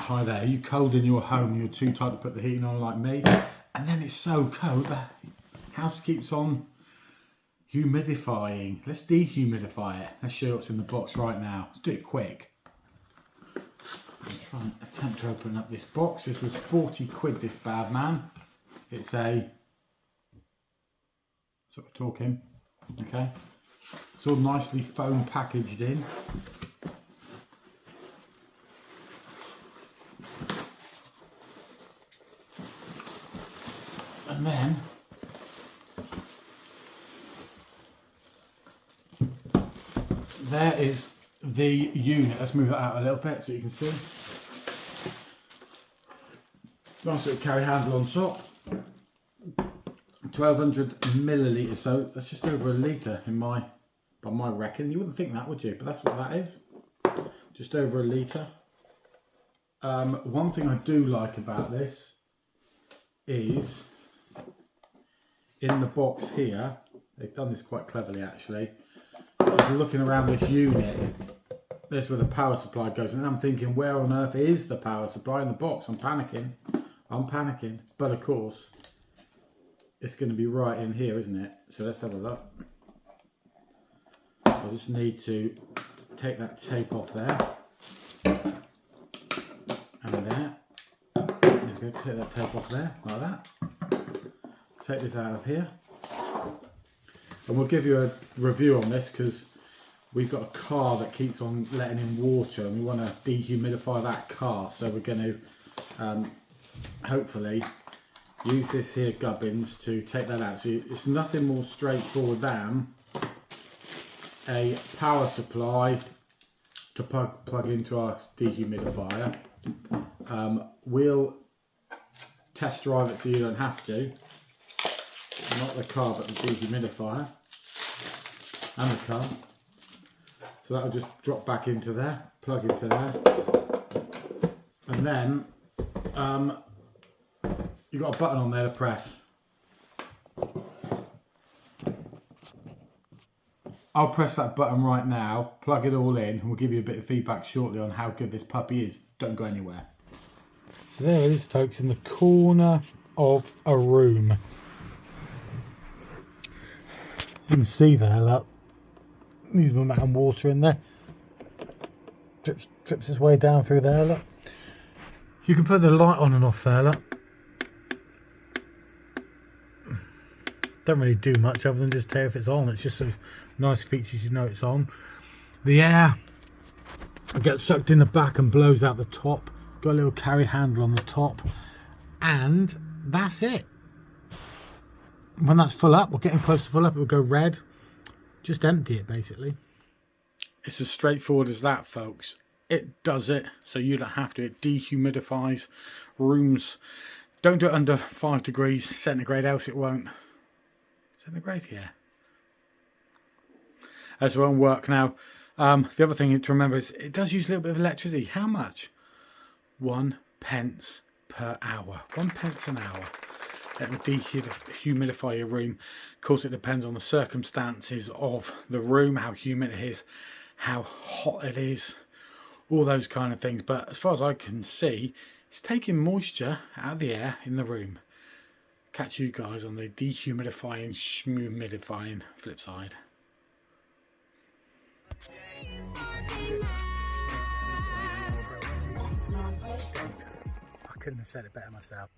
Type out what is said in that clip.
Hi there, are you cold in your home and you're too tired to put the heating on like me? And then it's so cold the house keeps on humidifying. Let's dehumidify it. Let's show you what's in the box right now. Let's do it quick. I'm trying to attempt to open up this box. This was 40 quid, this bad man. It's a, so we're talking, okay. It's all nicely foam packaged in. And then there is the unit. Let's move it out a little bit so you can see. Nice little carry handle on top. 1200 millilitres, so that's just over a litre in by my reckon. You wouldn't think that, would you? But that's what that is. Just over a litre. One thing I do like about this is in the box here, they've done this quite cleverly actually. If you're looking around this unit, there's where the power supply goes, and I'm thinking, where on earth is the power supply in the box? I'm panicking, but of course it's going to be right in here, isn't it? So let's have a look. I just need to take that tape off there and there. There we go, take that tape off there like that. Take this out of here, and we'll give you a review on this because we've got a car that keeps on letting in water and we want to dehumidify that car, so we're going to hopefully use this here gubbins to take that out. So it's nothing more straightforward than a power supply to plug into our dehumidifier. We'll test drive it so you don't have to. Not the car, but the dehumidifier and the car. So that'll just drop back into there, plug into there, and then you've got a button on there to press. I'll press that button right now, plug it all in, and we'll give you a bit of feedback shortly on how good this puppy is. Don't go anywhere. So there it is, folks, in the corner of a room. You can see there, look, there's my amount of water in there. Drips its way down through there, look. You can put the light on and off there, look. Don't really do much other than just tell if it's on. It's just a nice feature, you know it's on. The air gets sucked in the back and blows out the top. Got a little carry handle on the top, and that's it. When that's full up, or getting close to full up, it will go red. Just empty it, basically. It's as straightforward as that, folks. It does it, so you don't have to. It dehumidifies rooms. Don't do it under 5 degrees centigrade, else it won't. Centigrade, yeah. As it won't work. Now, the other thing to remember is it does use a little bit of electricity. How much? 1 pence per hour. 1 pence an hour. It will dehumidify your room. Of course, it depends on the circumstances of the room, how humid it is, how hot it is, all those kind of things. But as far as I can see, it's taking moisture out of the air in the room. Catch you guys on the dehumidifying, schmumidifying flip side. I couldn't have said it better myself.